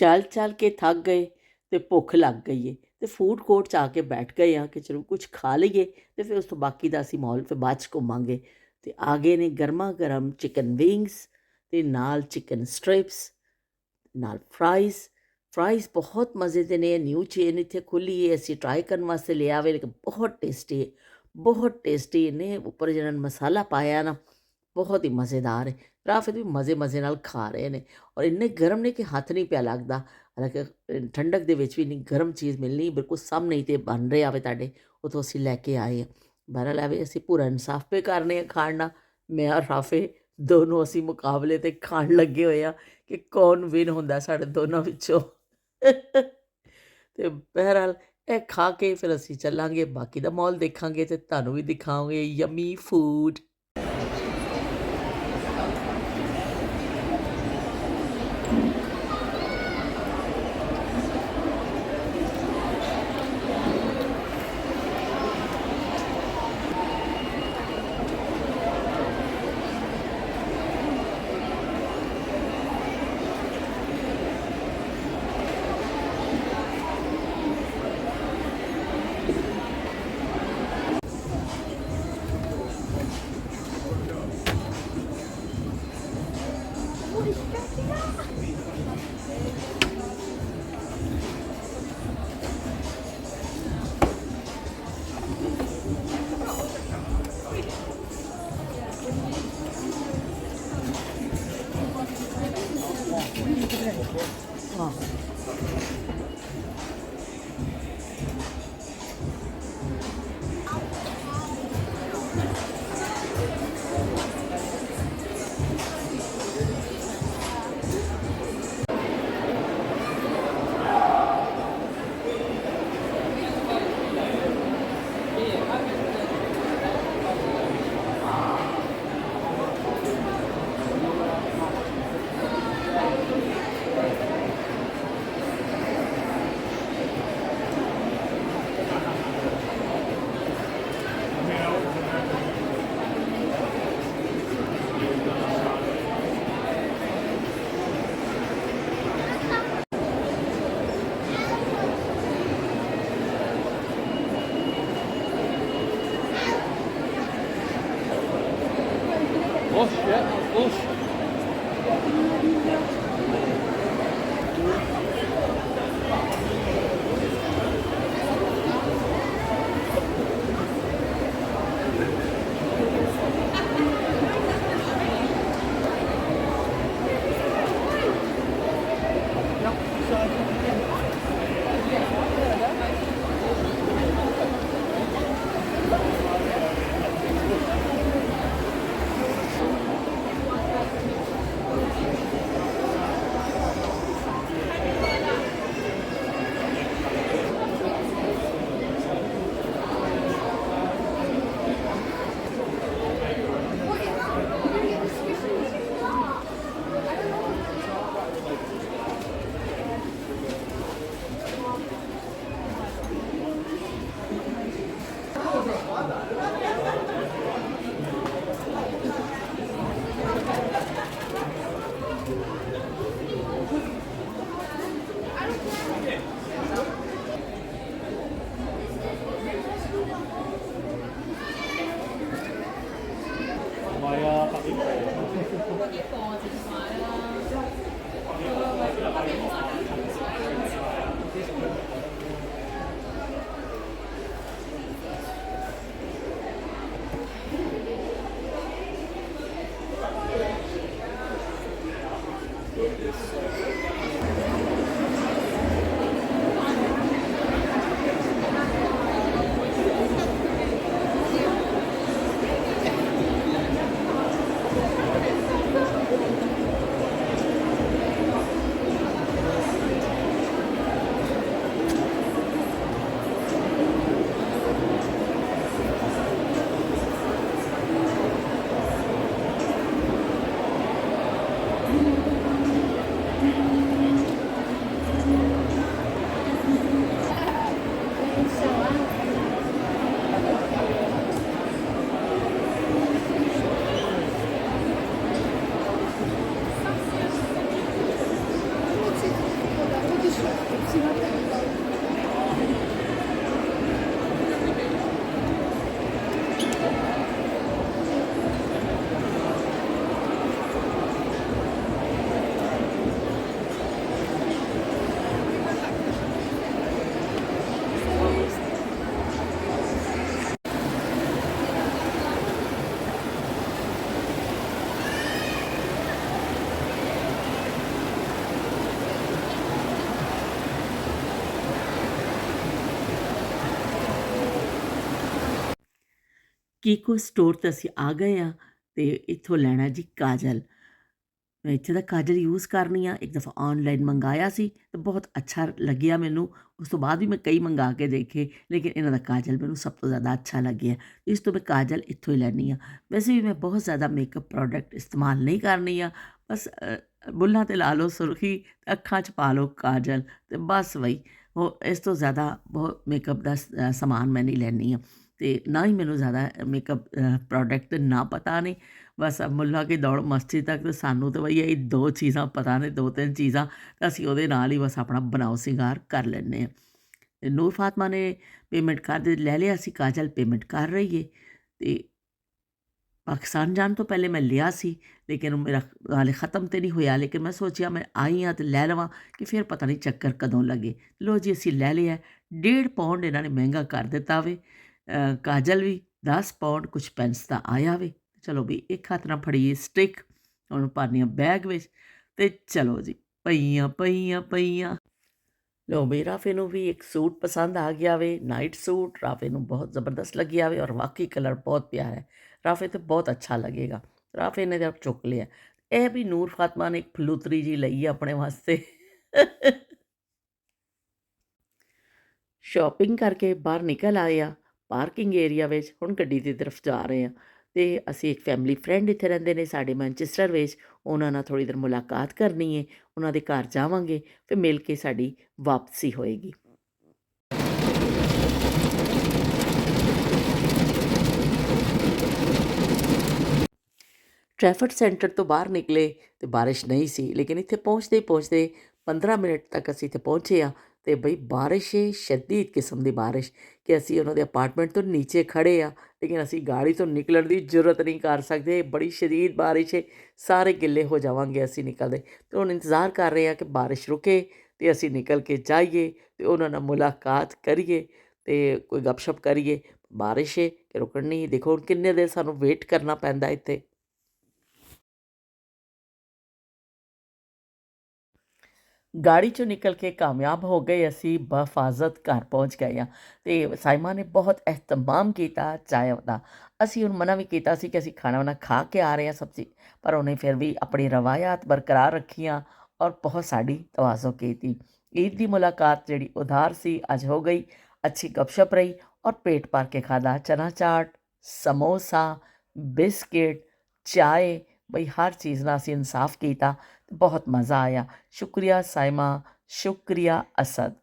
ਚੱਲ ਚੱਲ ਕੇ ਥੱਕ ਗਏ ਅਤੇ ਭੁੱਖ ਲੱਗ ਗਈ ਹੈ ਅਤੇ ਫੂਡ ਕੋਰਟ 'ਚ ਆ ਕੇ ਬੈਠ ਗਏ ਹਾਂ ਕਿ ਚਲੋ ਕੁਛ ਖਾ ਲਈਏ ਅਤੇ ਫਿਰ ਉਸ ਤੋਂ ਬਾਕੀ ਦਾ ਅਸੀਂ ਮਾਹੌਲ ਫਿਰ ਬਾਅਦ 'ਚ ਘੁੰਮਾਂਗੇ। ਅਤੇ ਆ ਗਏ ਨੇ ਗਰਮਾ ਗਰਮ ਚਿਕਨ ਵਿੰਗਸ ਅਤੇ ਨਾਲ ਚਿਕਨ ਸਟ੍ਰਿਪਸ ਨਾਲ ਫਰਾਈਜ਼ ਬਹੁਤ ਮਜ਼ੇ ਦੇ ਨੇ। ਨਿਊ ਚੇਨ ਇੱਥੇ ਖੁੱਲ੍ਹੀ ਹੈ, ਅਸੀਂ ਟਰਾਈ ਕਰਨ ਵਾਸਤੇ ਲਿਆ ਵੇ, ਲੇਕਿਨ ਬਹੁਤ ਟੇਸਟੀ ਹੈ, ਬਹੁਤ ਟੇਸਟੀ ਨੇ। ਉੱਪਰ ਜਿਹੜਾ ਮਸਾਲਾ ਪਾਇਆ ਨਾ ਬਹੁਤ ਹੀ ਮਜ਼ੇਦਾਰ ਹੈ। ਰਾਫਿਤ ਵੀ ਮਜ਼ੇ ਨਾਲ ਖਾ ਰਹੇ ਨੇ ਔਰ ਇੰਨੇ ਗਰਮ ਨੇ ਕਿ ਹੱਥ ਨਹੀਂ ਪਿਆ ਲੱਗਦਾ। ਹਾਲਾਂਕਿ ਠੰਡਕ ਦੇ ਵਿੱਚ ਵੀ ਇੰਨੀ ਗਰਮ ਚੀਜ਼ ਮਿਲਣੀ ਬਿਲਕੁਲ ਸਾਹਮਣੇ ਹੀ ਤੇ ਬਣ ਰਿਹਾ ਵੇ ਤੁਹਾਡੇ, ਉੱਥੋਂ ਅਸੀਂ ਲੈ ਕੇ ਆਏ ਹਾਂ। ਬਹਰਹਾਲ ਐਵੇਂ ਅਸੀਂ ਪੂਰਾ ਇਨਸਾਫ ਪੇ ਕਰਨੇ ਆ ਖਾਣ ਨਾਲ। ਮੈਂ ਔਰ ਰਾਫੇ ਦੋਨੋਂ ਅਸੀਂ ਮੁਕਾਬਲੇ 'ਤੇ ਖਾਣ ਲੱਗੇ ਹੋਏ ਆ ਕਿ ਕੌਣ ਵਿਨ ਹੁੰਦਾ ਸਾਡੇ ਦੋਨਾਂ ਵਿੱਚੋਂ। ਅਤੇ ਬਹਰਹਾਲ ਇਹ ਖਾ ਕੇ ਫਿਰ ਅਸੀਂ ਚੱਲਾਂਗੇ, ਬਾਕੀ ਦਾ ਮਾਹੌਲ ਦੇਖਾਂਗੇ ਅਤੇ ਤੁਹਾਨੂੰ ਵੀ ਦਿਖਾਵਾਂਗੇ ਯਮੀ ਫੂਡ। ਕੀਕੋ ਸਟੋਰ 'ਤੇ ਅਸੀਂ ਆ ਗਏ ਹਾਂ ਅਤੇ ਇੱਥੋਂ ਲੈਣਾ ਜੀ ਕਾਜਲ। ਮੈਂ ਇੱਥੇ ਦਾ ਕਾਜਲ ਯੂਜ਼ ਕਰਨੀ ਆ। ਇੱਕ ਦਫ਼ਾ ਔਨਲਾਈਨ ਮੰਗਾਇਆ ਸੀ ਅਤੇ ਬਹੁਤ ਅੱਛਾ ਲੱਗਿਆ ਮੈਨੂੰ। ਉਸ ਤੋਂ ਬਾਅਦ ਵੀ ਮੈਂ ਕਈ ਮੰਗਾ ਕੇ ਦੇਖੇ, ਲੇਕਿਨ ਇਹਨਾਂ ਦਾ ਕਾਜਲ ਮੈਨੂੰ ਸਭ ਤੋਂ ਜ਼ਿਆਦਾ ਅੱਛਾ ਲੱਗਿਆ। ਇਸ ਤੋਂ ਮੈਂ ਕਾਜਲ ਇੱਥੋਂ ਹੀ ਲੈਂਦੀ ਹਾਂ। ਵੈਸੇ ਵੀ ਮੈਂ ਬਹੁਤ ਜ਼ਿਆਦਾ ਮੇਕਅਪ ਪ੍ਰੋਡਕਟ ਇਸਤੇਮਾਲ ਨਹੀਂ ਕਰਨੀ ਆ। ਬਸ ਬੁੱਲ੍ਹਾਂ 'ਤੇ ਲਾ ਲਓ ਸੁਰਖੀ, ਅੱਖਾਂ 'ਚ ਪਾ ਲਓ ਕਾਜਲ ਅਤੇ ਬਸ ਬਈ ਉਹ ਇਸ ਤੋਂ ਜ਼ਿਆਦਾ ਬਹੁਤ ਮੇਕਅਪ ਦਾ ਸਮਾਨ ਮੈਂ ਨਹੀਂ ਲੈਂਦੀ ਹਾਂ। ਅਤੇ ਨਾ ਹੀ ਮੈਨੂੰ ਜ਼ਿਆਦਾ ਮੇਕਅਪ ਪ੍ਰੋਡਕਟ ਨਾ ਪਤਾ ਨੇ। ਬਸ ਮੁੱਲਾ ਕੀ ਦੌੜ ਮਸਜਿਦ ਤੱਕ, ਅਤੇ ਸਾਨੂੰ ਤਾਂ ਬਈ ਇਹ ਦੋ ਚੀਜ਼ਾਂ ਪਤਾ ਨੇ, ਦੋ ਤਿੰਨ ਚੀਜ਼ਾਂ, ਤਾਂ ਅਸੀਂ ਉਹਦੇ ਨਾਲ ਹੀ ਬਸ ਆਪਣਾ ਬਣਾਓ ਸ਼ਿੰਗਾਰ ਕਰ ਲੈਂਦੇ ਹਾਂ। ਅਤੇ ਨੂਰ ਫਾਤਮਾ ਨੇ ਪੇਮੈਂਟ ਲੈ ਲਿਆ ਸੀ, ਕਾਜਲ ਪੇਮੈਂਟ ਕਰ ਰਹੀ ਹੈ। ਅਤੇ ਪਾਕਿਸਤਾਨ ਜਾਣ ਤੋਂ ਪਹਿਲੇ ਮੈਂ ਲਿਆ ਸੀ, ਲੇਕਿਨ ਮੇਰਾ ਹਾਲੇ ਖ਼ਤਮ ਤਾਂ ਨਹੀਂ ਹੋਇਆ। ਲੇਕਿਨ ਮੈਂ ਸੋਚਿਆ ਮੈਂ ਆਈ ਹਾਂ ਅਤੇ ਲੈ ਲਵਾਂ, ਕਿ ਫਿਰ ਪਤਾ ਨਹੀਂ ਚੱਕਰ ਕਦੋਂ ਲੱਗੇ। ਲਓ ਜੀ ਅਸੀਂ ਲੈ ਲਿਆ। 1.5 ਪਾਉਂਡ ਇਹਨਾਂ ਨੇ ਮਹਿੰਗਾ ਕਰ ਦਿੱਤਾ ਵੇ। ਕਾਜਲ ਵੀ 10 ਪਾਉਂਡ ਕੁਛ ਪੈਂਸ ਦਾ ਆਇਆ ਵੇ। ਚਲੋ ਵੀ ਇੱਕ ਹੱਥ ਨਾਲ ਫੜੀਏ ਸਟਿਕ, ਉਹਨੂੰ ਪਾਉਂਦੇ ਹਾਂ ਬੈਗ ਵਿੱਚ, ਅਤੇ ਚਲੋ ਜੀ ਪਈਆਂ ਪਈਆਂ ਪਈਆਂ। ਲਓ ਬਈ ਰਾਫੇ ਨੂੰ ਵੀ ਇੱਕ ਸੂਟ ਪਸੰਦ ਆ ਗਿਆ ਵੇ, ਨਾਈਟ ਸੂਟ। ਰਾਫੇ ਨੂੰ ਬਹੁਤ ਜ਼ਬਰਦਸਤ ਲੱਗਿਆ ਵੇ, ਔਰ ਵਾਕਈ ਕਲਰ ਬਹੁਤ ਪਿਆਰਾ ਹੈ। ਰਾਫੇ ਤੇ ਬਹੁਤ ਅੱਛਾ ਲੱਗੇਗਾ। ਰਾਫੇ ਨੇ ਤਾਂ ਚੁੱਕ ਲਿਆ। ਇਹ ਵੀ ਨੂਰ ਫਾਤਮਾ ਨੇ ਇੱਕ ਫਲੂਤਰੀ ਜੀ ਲਈ ਹੈ ਆਪਣੇ ਵਾਸਤੇ। ਸ਼ਾਪਿੰਗ ਕਰਕੇ ਬਾਹਰ ਨਿਕਲ ਆਏ ਆ ਪਾਰਕਿੰਗ ਏਰੀਆ ਵਿੱਚ। ਹੁਣ ਗੱਡੀ ਦੀ ਤਰਫ ਜਾ ਰਹੇ ਹਾਂ, ਅਤੇ ਅਸੀਂ ਇੱਕ ਫੈਮਿਲੀ ਫਰੈਂਡ ਇੱਥੇ ਰਹਿੰਦੇ ਨੇ ਸਾਡੇ ਮੈਨਚੈਸਟਰ ਵਿੱਚ, ਉਹਨਾਂ ਨਾਲ ਥੋੜ੍ਹੀ ਦੇਰ ਮੁਲਾਕਾਤ ਕਰਨੀ ਹੈ। ਉਹਨਾਂ ਦੇ ਘਰ ਜਾਵਾਂਗੇ, ਫਿਰ ਮਿਲ ਕੇ ਸਾਡੀ ਵਾਪਸੀ ਹੋਏਗੀ। ਟ੍ਰੈਫਿਕ ਸੈਂਟਰ ਤੋਂ ਬਾਹਰ ਨਿਕਲੇ ਅਤੇ ਬਾਰਿਸ਼ ਨਹੀਂ ਸੀ, ਲੇਕਿਨ ਇੱਥੇ ਪਹੁੰਚਦੇ ਪਹੁੰਚਦੇ 15 ਮਿੰਟ ਤੱਕ ਅਸੀਂ ਇੱਥੇ ਪਹੁੰਚੇ ਹਾਂ। ਅਤੇ ਬਈ ਬਾਰਿਸ਼ ਹੈ, ਸ਼ਦੀਦ ਕਿਸਮ ਦੀ ਬਾਰਿਸ਼, ਕਿ ਅਸੀਂ ਉਹਨਾਂ ਦੇ ਅਪਾਰਟਮੈਂਟ ਤੋਂ ਨੀਚੇ ਖੜ੍ਹੇ ਹਾਂ, ਲੇਕਿਨ ਅਸੀਂ ਗਾੜੀ ਤੋਂ ਨਿਕਲਣ ਦੀ ਜ਼ਰੂਰਤ ਨਹੀਂ ਕਰ ਸਕਦੇ। ਬੜੀ ਸ਼ਦੀਦ ਬਾਰਿਸ਼ ਹੈ, ਸਾਰੇ ਗਿੱਲੇ ਹੋ ਜਾਵਾਂਗੇ ਅਸੀਂ ਨਿਕਲਦੇ। ਅਤੇ ਹੁਣ ਇੰਤਜ਼ਾਰ ਕਰ ਰਹੇ ਹਾਂ ਕਿ ਬਾਰਿਸ਼ ਰੁਕੇ ਅਤੇ ਅਸੀਂ ਨਿਕਲ ਕੇ ਜਾਈਏ ਅਤੇ ਉਹਨਾਂ ਨਾਲ ਮੁਲਾਕਾਤ ਕਰੀਏ ਅਤੇ ਕੋਈ ਗੱਪਸ਼ਪ ਕਰੀਏ। ਬਾਰਿਸ਼ ਹੈ ਕਿ ਰੁਕਣ ਨਹੀਂ। ਦੇਖੋ ਹੁਣ ਕਿੰਨੇ ਦੇਰ ਸਾਨੂੰ ਵੇਟ ਕਰਨਾ ਪੈਂਦਾ ਇੱਥੇ। ਗਾੜੀ 'ਚੋਂ ਨਿਕਲ ਕੇ ਕਾਮਯਾਬ ਹੋ ਗਏ, ਅਸੀਂ ਬਹਿਫਾਜ਼ਤ ਘਰ ਪਹੁੰਚ ਗਏ ਹਾਂ। ਅਤੇ ਸਾਇਮਾ ਨੇ ਬਹੁਤ ਅਹਿਤਮਾਮ ਕੀਤਾ ਚਾਹ ਦਾ। ਅਸੀਂ ਹੁਣ ਮਨਾ ਵੀ ਕੀਤਾ ਸੀ ਕਿ ਅਸੀਂ ਖਾਣਾ ਵਾਣਾ ਖਾ ਕੇ ਆ ਰਹੇ ਹਾਂ ਸਬਜ਼ੀ, ਪਰ ਉਹਨੇ ਫਿਰ ਵੀ ਆਪਣੀ ਰਵਾਇਤ ਬਰਕਰਾਰ ਰੱਖੀਆਂ ਔਰ ਬਹੁਤ ਸਾਡੀ ਤਵਾਜ਼ੋ ਕੀਤੀ। ਈਦ ਦੀ ਮੁਲਾਕਾਤ ਜਿਹੜੀ ਉਧਾਰ ਸੀ ਅੱਜ ਹੋ ਗਈ। ਅੱਛੀ ਗਪਸ਼ਪ ਰਹੀ ਔਰ ਪੇਟ ਭਰ ਕੇ ਖਾਧਾ। ਚਨਾ ਚਾਟ, ਸਮੋਸਾ, ਬਿਸਕਿਟ, ਚਾਏ, ਬਈ ਹਰ ਚੀਜ਼ ਨਾਲ ਅਸੀਂ ਇਨਸਾਫ ਕੀਤਾ। ਬਹੁਤ ਮਜ਼ਾ ਆਇਆ। ਸ਼ੁਕਰੀਆ ਸਾਇਮਾ, ਸ਼ੁਕਰੀਆ ਅਸਦ।